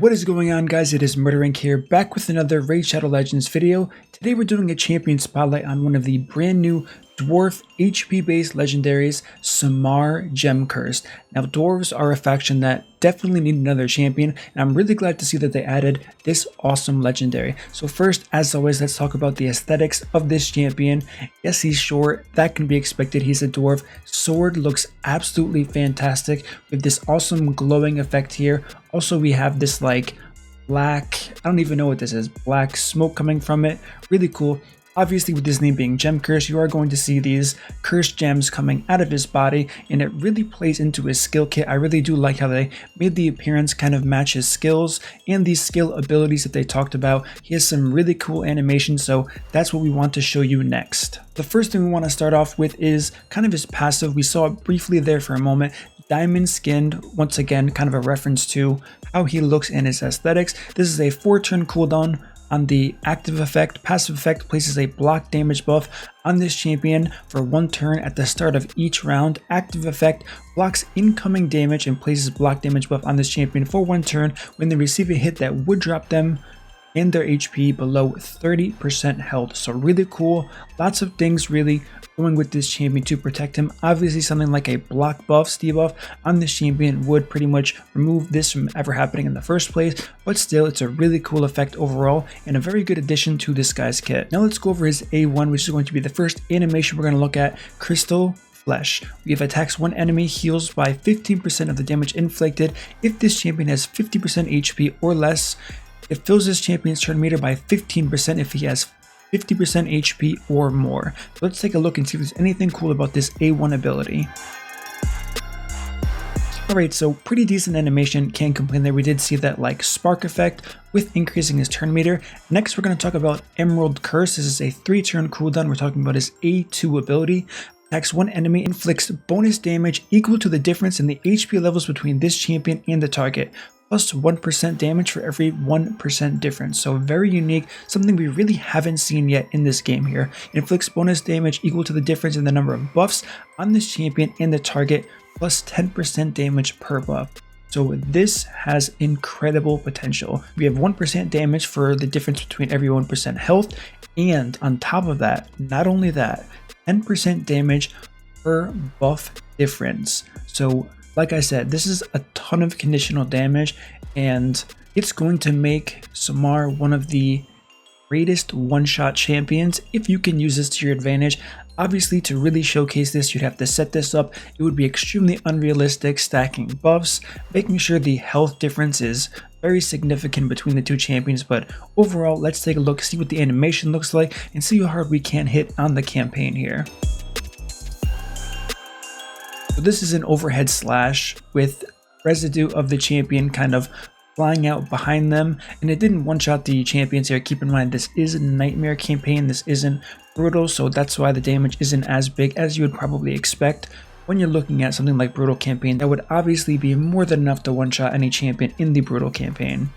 What is going on, guys? It is MurderInc here, back with another Raid Shadow Legends video. Today we're doing a champion spotlight on one of the brand new dwarf HP based legendaries, Samar Gemcursed. Now dwarves are a faction that definitely need another champion, and I'm really glad to see that they added this awesome legendary. So first, as always, let's talk about the aesthetics of this champion. Yes, he's short, that can be expected, he's a dwarf. Sword looks absolutely fantastic with this awesome glowing effect here. Also, we have this like black, I don't even know what this is, black smoke coming from it. Really cool. Obviously, with his name being Gemcursed, you are going to see these cursed gems coming out of his body, and it really plays into his skill kit. I really do like how they made the appearance kind of match his skills and these skill abilities that they talked about. He has some really cool animations, so that's what we want to show you next. The first thing we want to start off with is kind of his passive. We saw it briefly there for a moment. Diamond skinned, once again, kind of a reference to how he looks in his aesthetics. This is a 4-turn cooldown on the active effect. Passive effect places a block damage buff on this champion for 1 turn at the start of each round. Active effect blocks incoming damage and places block damage buff on this champion for 1 turn when they receive a hit that would drop them and their HP below 30% health. So really cool. Lots of things really going with this champion to protect him. Obviously, something like a block buff, debuff on this champion would pretty much remove this from ever happening in the first place, but still, it's a really cool effect overall and a very good addition to this guy's kit. Now let's go over his A1, which is going to be the first animation we're going to look at, Crystal Flesh. We have attacks one enemy, heals by 15% of the damage inflicted. If this champion has 50% HP or less, it fills this champion's turn meter by 15% if he has 50% HP or more. So let's take a look and see if there's anything cool about this A1 ability. Alright, so pretty decent animation, can't complain there. We did see that like spark effect with increasing his turn meter. Next, we're going to talk about Emerald Curse. This is a 3-turn cooldown. We're talking about his A2 ability. Attacks one enemy, inflicts bonus damage equal to the difference in the HP levels between this champion and the target, plus 1% damage for every 1% difference. So very unique, something we really haven't seen yet in this game here. Inflicts bonus damage equal to the difference in the number of buffs on this champion and the target, plus 10% damage per buff. So this has incredible potential. We have 1% damage for the difference between every 1% health, and on top of that, not only that, 10% damage per buff difference. So like I said, this is a ton of conditional damage, and it's going to make Samar one of the greatest one-shot champions if you can use this to your advantage. Obviously, to really showcase this, you'd have to set this up. It would be extremely unrealistic, stacking buffs, making sure the health difference is very significant between the two champions. But overall, let's take a look, see what the animation looks like, and see how hard we can hit on the campaign here. So this is an overhead slash with residue of the champion kind of flying out behind them, and it didn't one-shot the champions here. Keep in mind, this is a nightmare campaign, this isn't brutal, so that's why the damage isn't as big as you would probably expect. When you're looking at something like brutal campaign, that would obviously be more than enough to one-shot any champion in the brutal campaign.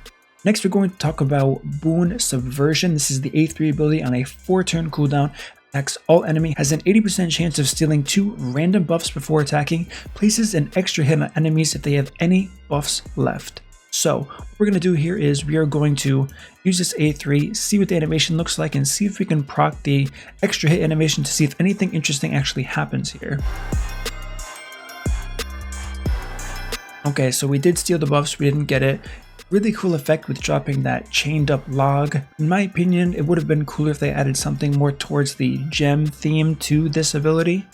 Next, we're going to talk about Boon Subversion. This is the A3 ability on a 4-turn cooldown. Attacks all enemy, has an 80% chance of stealing 2 random buffs before attacking, places an extra hit on enemies if they have any buffs left. So what we're going to do here is we are going to use this A3, see what the animation looks like, and see if we can proc the extra hit animation to see if anything interesting actually happens here. Okay, so we did steal the buffs, we didn't get it. Really cool effect with dropping that chained up log. In my opinion, it would have been cooler if they added something more towards the gem theme to this ability.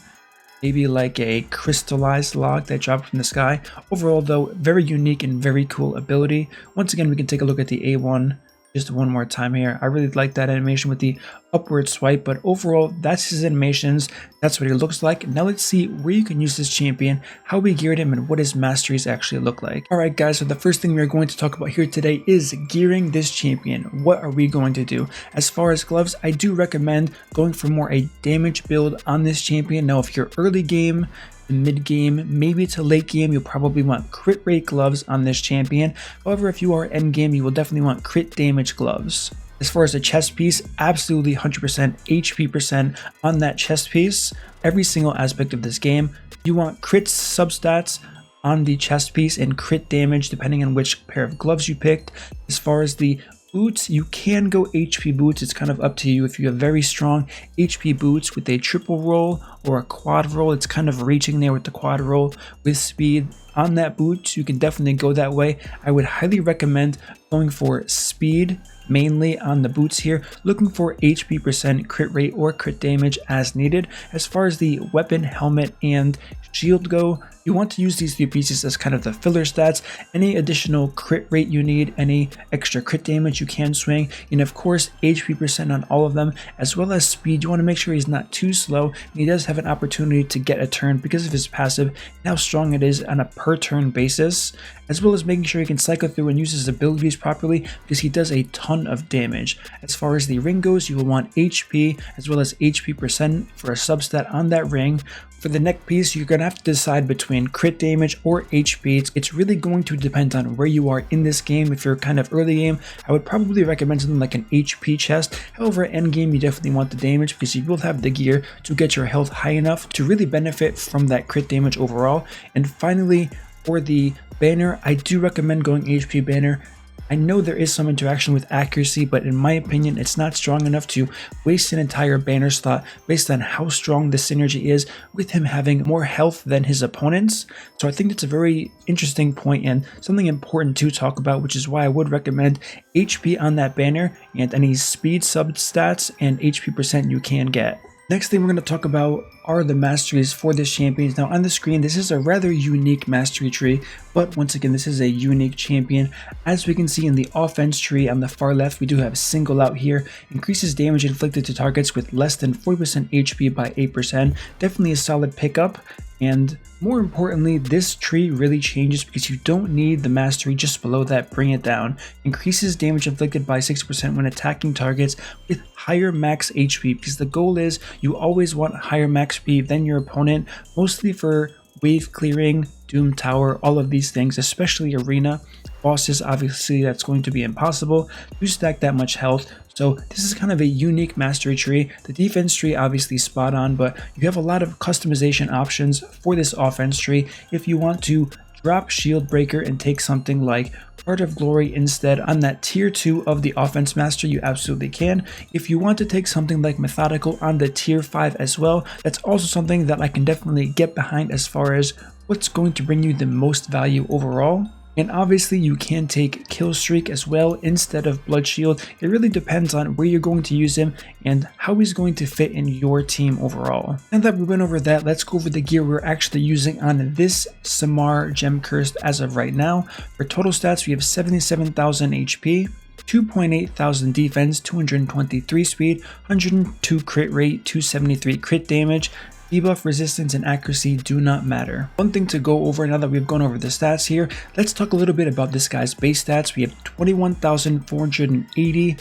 Maybe like a crystallized log that dropped from the sky. Overall though, very unique and very cool ability. Once again, we can take a look at the A1 just one more time here. I really like that animation with the upward swipe, but overall, that's his animations. That's what he looks like. Now let's see where you can use this champion, how we geared him, and what his masteries actually look like. Alright guys, so the first thing we're going to talk about here today is gearing this champion. What are we going to do? As far as gloves, I do recommend going for more a damage build on this champion. Now if you're early game, mid game, maybe to late game, you'll probably want crit rate gloves on this champion. However, if you are end game, you will definitely want crit damage gloves. As far as the chest piece, absolutely 100% HP percent on that chest piece. Every single aspect of this game, you want crits substats on the chest piece and crit damage depending on which pair of gloves you picked. As far as the boots, you can go HP boots. It's kind of up to you. If you have very strong HP boots with a triple roll or a quad roll, it's kind of reaching there with the quad roll with speed on that boot. You can definitely go that way. I would highly recommend going for speed mainly on the boots here, looking for HP percent, crit rate, or crit damage as needed. As far as the weapon, helmet, and shield go, you want to use these 3 pieces as kind of the filler stats. Any additional crit rate you need, any extra crit damage you can swing, and of course HP percent on all of them, as well as speed. You want to make sure he's not too slow, and he does have an opportunity to get a turn because of his passive and how strong it is on a per turn basis, as well as making sure he can cycle through and use his abilities properly because he does a ton of damage. As far as the ring goes, you will want HP as well as HP percent for a substat on that ring. For the neck piece, you're going to have to decide between crit damage or HP. It's really going to depend on where you are in this game. If you're kind of early game, I would probably recommend something like an HP chest. However, end game, you definitely want the damage because you will have the gear to get your health high enough to really benefit from that crit damage overall. And finally, for the banner, I do recommend going HP banner. I know there is some interaction with accuracy, but in my opinion, it's not strong enough to waste an entire banner slot based on how strong the synergy is with him having more health than his opponents. So I think it's a very interesting point and something important to talk about, which is why I would recommend HP on that banner and any speed substats and HP percent you can get. Next thing we're going to talk about are the masteries for this champion. Now on the screen, this is a rather unique mastery tree, but once again, this is a unique champion. As we can see in the offense tree on the far left, we do have single out here, increases damage inflicted to targets with less than 40% HP by 8%. Definitely a solid pickup. And more importantly, this tree really changes because you don't need the mastery just below that, bring it down. Increases damage inflicted by 6% when attacking targets with higher max HP, because the goal is you always want higher max speed than your opponent, mostly for wave clearing, Doom Tower, all of these things, especially arena bosses. Obviously that's going to be impossible to stack that much health. So this is kind of a unique mastery tree. The defense tree obviously spot on, but you have a lot of customization options for this offense tree. If you want to drop Shield Breaker and take something like Heart of Glory instead on that tier 2 of the offense master, you absolutely can. If you want to take something like Methodical on the tier 5 as well, that's also something that I can definitely get behind as far as what's going to bring you the most value overall. And obviously you can take Kill Streak as well instead of Blood Shield. It really depends on where you're going to use him and how he's going to fit in your team overall. Now that we went over that, let's go over the gear we're actually using on this Samar Gemcursed as of right now. For total stats, we have 77,000 HP, 2.8 thousand defense, 223 speed, 102 crit rate, 273 crit damage. Debuff, resistance, and accuracy do not matter. One thing to go over now that we've gone over the stats here, let's talk a little bit about this guy's base stats. We have 21,480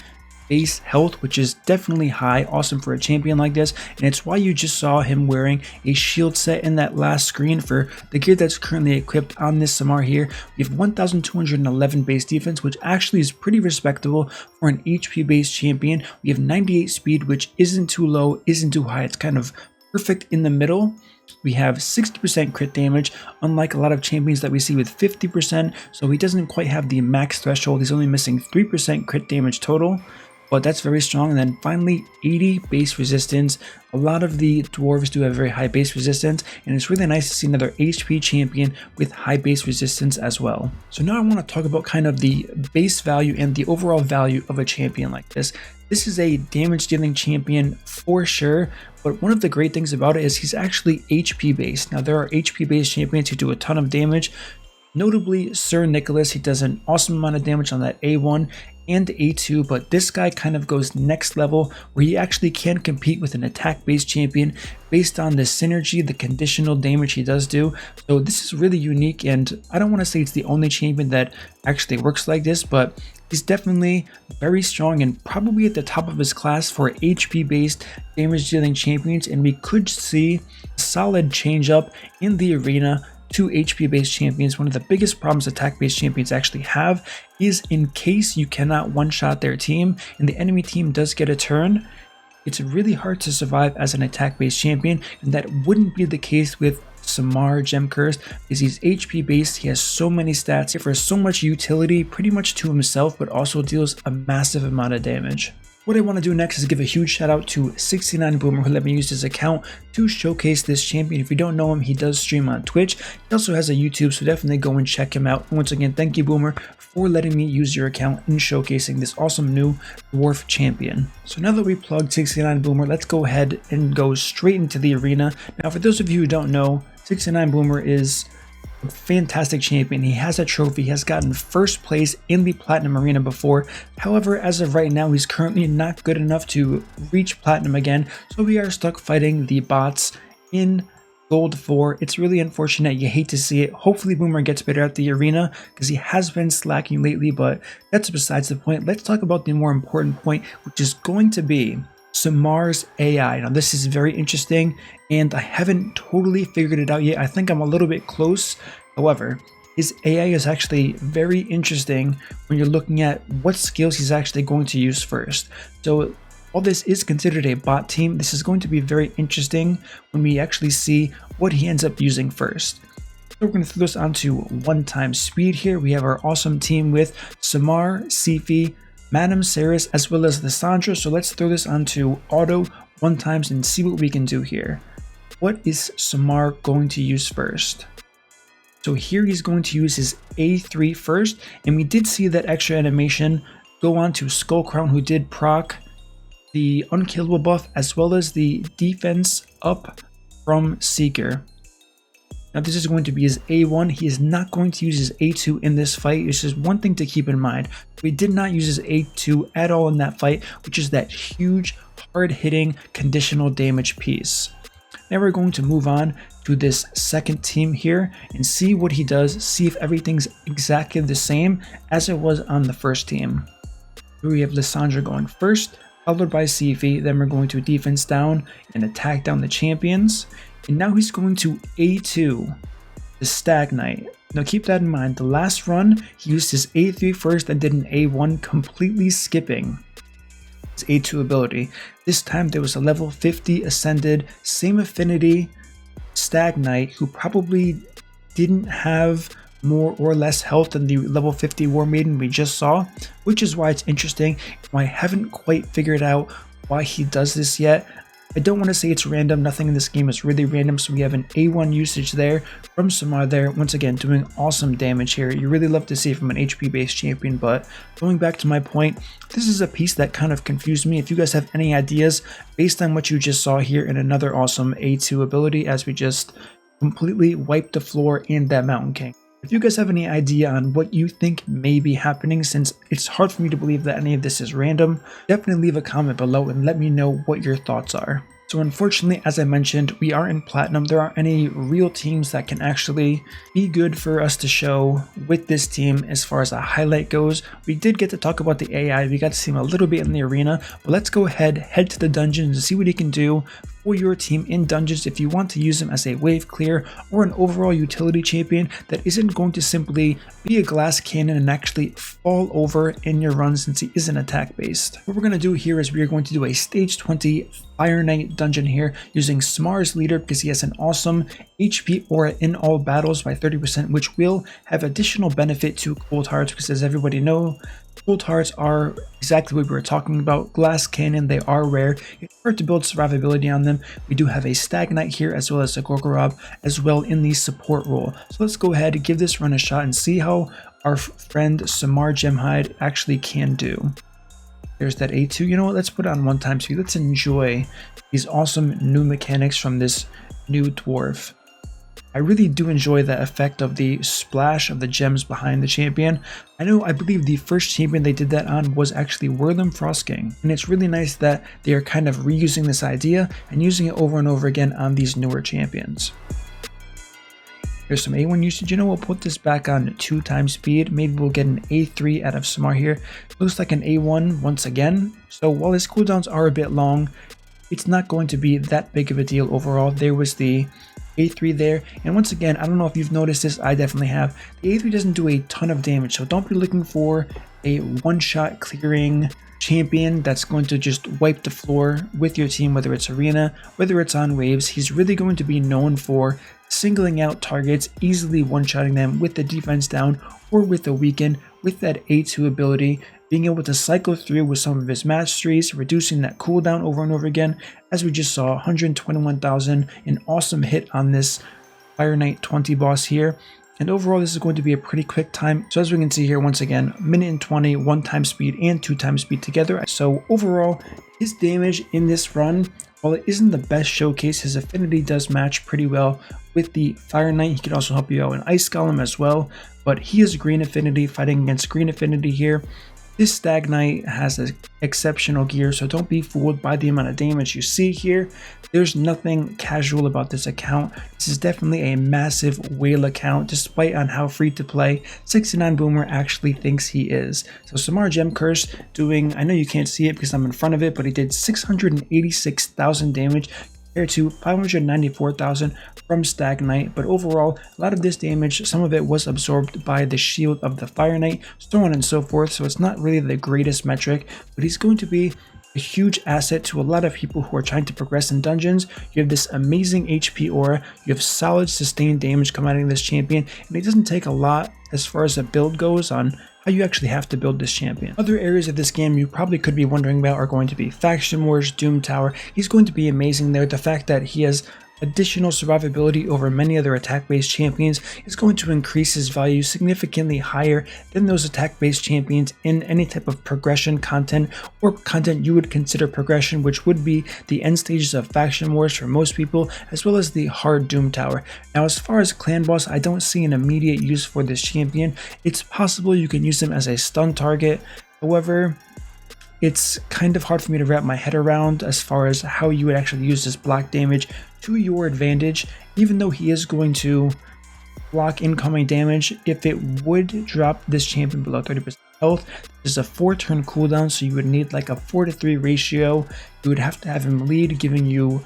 base health, which is definitely high, awesome for a champion like this, and it's why you just saw him wearing a shield set in that last screen for the gear that's currently equipped on this Samar here. We have 1,211 base defense, which actually is pretty respectable for an HP based champion. We have 98 speed, which isn't too low, isn't too high, it's kind of perfect in the middle. We have 60% crit damage, unlike a lot of champions that we see with 50%, so he doesn't quite have the max threshold. He's only missing 3% crit damage total, but that's very strong. And then finally, 80 base resistance. A lot of the dwarves do have very high base resistance, and it's really nice to see another HP champion with high base resistance as well. So now I want to talk about kind of the base value and the overall value of a champion like this. This is a damage dealing champion for sure, but one of the great things about it is he's actually HP based. Now there are HP based champions who do a ton of damage, notably Sir Nicholas. He does an awesome amount of damage on that A1 and A2, but this guy kind of goes next level where he actually can compete with an attack based champion based on the synergy, the conditional damage he does do. So this is really unique, and I don't want to say it's the only champion that actually works like this, but he's definitely very strong and probably at the top of his class for HP based damage dealing champions, and we could see a solid change up in the arena to HP based champions. One of the biggest problems attack based champions actually have is in case you cannot one shot their team and the enemy team does get a turn, it's really hard to survive as an attack based champion, and that wouldn't be the case with Samar Gemcursed because he's HP based. He has so many stats for so much utility, pretty much to himself, but also deals a massive amount of damage. What I want to do next is give a huge shout out to 69 Boomer who let me use his account to showcase this champion. If you don't know him, he does stream on Twitch. He also has a YouTube, so definitely go and check him out. Once again, thank you Boomer for letting me use your account in showcasing this awesome new dwarf champion. So now that we plugged 69 Boomer, let's go ahead and go straight into the arena. Now for those of you who don't know, 69 Boomer is a fantastic champion. He has a trophy. He has gotten first place in the Platinum Arena before. However, as of right now, he's currently not good enough to reach Platinum again. So we are stuck fighting the bots in Gold 4. It's really unfortunate. You hate to see it. Hopefully Boomer gets better at the arena because he has been slacking lately, but that's besides the point. Let's talk about the more important point, which is going to be Samar's AI. Now this is very interesting and I haven't totally figured it out yet. I think I'm a little bit close. However, his AI is actually very interesting when you're looking at what skills he's actually going to use first. So while this is considered a bot team, this is going to be very interesting when we actually see what he ends up using first. So we're going to throw this onto 1x speed here. We have our awesome team with Samar, Sifi, Madam Saris, as well as Lissandra. So let's throw this onto auto 1x and see what we can do here. What is Samar going to use first? So here he's going to use his A3 first, and we did see that extra animation go on to Skull Crown, who did proc the unkillable buff as well as the defense up from Seeker. Now this is going to be his A1. He is not going to use his A2 in this fight. It's just one thing to keep in mind. We did not use his A2 at all in that fight, which is that huge, hard-hitting, conditional damage piece. Now we're going to move on to this second team here and see what he does, see if everything's exactly the same as it was on the first team. Here we have Lissandra going first, followed by Sifi. Then we're going to defense down and attack down the champions. And now he's going to A2, the Stagnite. Now keep that in mind, the last run he used his A3 first and did an A1, completely skipping his A2 ability. This time there was a level 50 ascended, same affinity Stagnite who probably didn't have more or less health than the level 50 War Maiden we just saw, which is why it's interesting. I haven't quite figured out why he does this yet. I don't want to say it's random. Nothing in this game is really random. So we have an A1 usage there from Samar there. Once again, doing awesome damage here. You really love to see it from an HP based champion. But going back to my point, this is a piece that kind of confused me. If you guys have any ideas based on what you just saw here in another awesome A2 ability, as we just completely wiped the floor in that Mountain King. If you guys have any idea on what you think may be happening, since it's hard for me to believe that any of this is random, definitely leave a comment below and let me know what your thoughts are. So unfortunately, as I mentioned, we are in Platinum. There aren't any real teams that can actually be good for us to show with this team as far as a highlight goes. We did get to talk about the AI. We got to see him a little bit in the arena, but let's go ahead, head to the dungeons and see what he can do for your team in dungeons if you want to use him as a wave clear or an overall utility champion that isn't going to simply be a glass cannon and actually fall over in your run, since he isn't attack based. What we're going to do here is we are going to do a stage 20 Fire Knight dungeon here using Samar's leader because he has an awesome HP aura in all battles by 30%, which will have additional benefit to Cold Hearts because, as everybody knows, Cold Hearts are exactly what we were talking about. Glass cannon, they are rare. It's hard to build survivability on them. We do have a Stagnite here as well as a Gorgorob as well in the support role. So let's go ahead and give this run a shot and see how our friend Samar Gemhide actually can do. There's that A2. You know what? Let's put it on 1x speed. Let's enjoy these awesome new mechanics from this new dwarf. I really do enjoy the effect of the splash of the gems behind the champion. I believe the first champion they did that on was actually Whirlim Frostking, and it's really nice that they are kind of reusing this idea and using it over and over again on these newer champions. Here's some A1 usage. You know, we'll put this back on 2x speed. Maybe we'll get an A3 out of Samar here. Looks like an A1 once again. So while his cooldowns are a bit long, it's not going to be that big of a deal overall. There was the A3 there, and once again, I don't know if you've noticed this, I definitely have. The A3 doesn't do a ton of damage, so don't be looking for a one-shot clearing champion that's going to just wipe the floor with your team, whether it's arena, whether it's on waves. He's really going to be known for singling out targets, easily one-shotting them with the defense down or with the weaken, with that A2 ability, being able to cycle through with some of his masteries, reducing that cooldown over and over again. As we just saw, 121,000, an awesome hit on this Fire Knight 20 boss here. And overall, this is going to be a pretty quick time. So as we can see here, once again, minute and 20, 1x speed and 2x speed together. So overall, his damage in this run, while it isn't the best showcase, his affinity does match pretty well with the Fire Knight. He can also help you out in Ice Golem as well, but he has green affinity, fighting against green affinity here. This Stag Knight has an exceptional gear, so don't be fooled by the amount of damage you see here. There's nothing casual about this account. This is definitely a massive whale account, despite on how free to play 69 Boomer actually thinks he is. So Samar Gemcursed doing, I know you can't see it because I'm in front of it, but he did 686,000 damage compared to 594,000 from Stag Knight. But overall, a lot of this damage, some of it was absorbed by the shield of the Fire Knight, so on and so forth. So it's not really the greatest metric, but he's going to be a huge asset to a lot of people who are trying to progress in dungeons. You have this amazing HP aura, you have solid sustained damage coming out of this champion, and it doesn't take a lot as far as the build goes on how you actually have to build this champion. Other areas of this game you probably could be wondering about are going to be Faction Wars, Doom Tower. He's going to be amazing there. The fact that he has additional survivability over many other attack-based champions is going to increase his value significantly higher than those attack-based champions in any type of progression content, or content you would consider progression, which would be the end stages of Faction Wars for most people, as well as the hard Doom Tower. Now, as far as Clan Boss, I don't see an immediate use for this champion. It's possible you can use him as a stun target. However, it's kind of hard for me to wrap my head around as far as how you would actually use this block damage to your advantage, even though he is going to block incoming damage. If it would drop this champion below 30% health, this is a 4-turn cooldown, so you would need like a 4-to-3 ratio. You would have to have him lead, giving you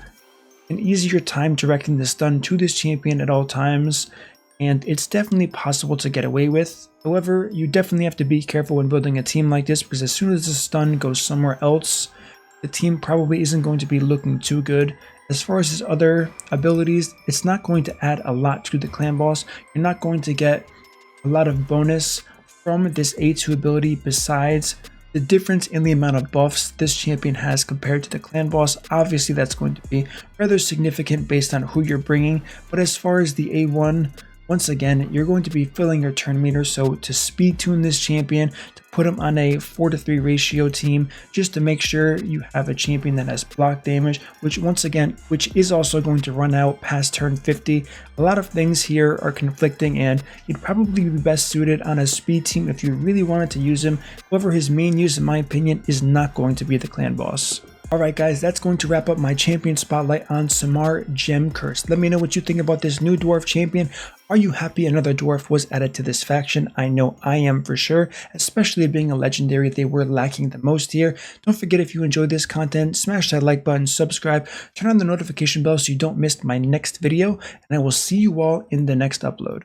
an easier time directing the stun to this champion at all times, and it's definitely possible to get away with. However, you definitely have to be careful when building a team like this, because as soon as the stun goes somewhere else, the team probably isn't going to be looking too good. As far as his other abilities, it's not going to add a lot to the Clan Boss. You're not going to get a lot of bonus from this A2 ability besides the difference in the amount of buffs this champion has compared to the Clan Boss. Obviously, that's going to be rather significant based on who you're bringing, but as far as the A1, once again, you're going to be filling your turn meter, so to speed tune this champion, to put him on a 4-to-3 ratio team, just to make sure you have a champion that has block damage, which is also going to run out past turn 50. A lot of things here are conflicting, and he'd probably be best suited on a speed team if you really wanted to use him. However, his main use, in my opinion, is not going to be the Clan Boss. Alright guys, that's going to wrap up my champion spotlight on Samar Gemcursed. Let me know what you think about this new dwarf champion. Are you happy another dwarf was added to this faction? I know I am for sure, especially being a legendary. They were lacking the most here. Don't forget, if you enjoyed this content, smash that like button, subscribe, turn on the notification bell so you don't miss my next video, and I will see you all in the next upload.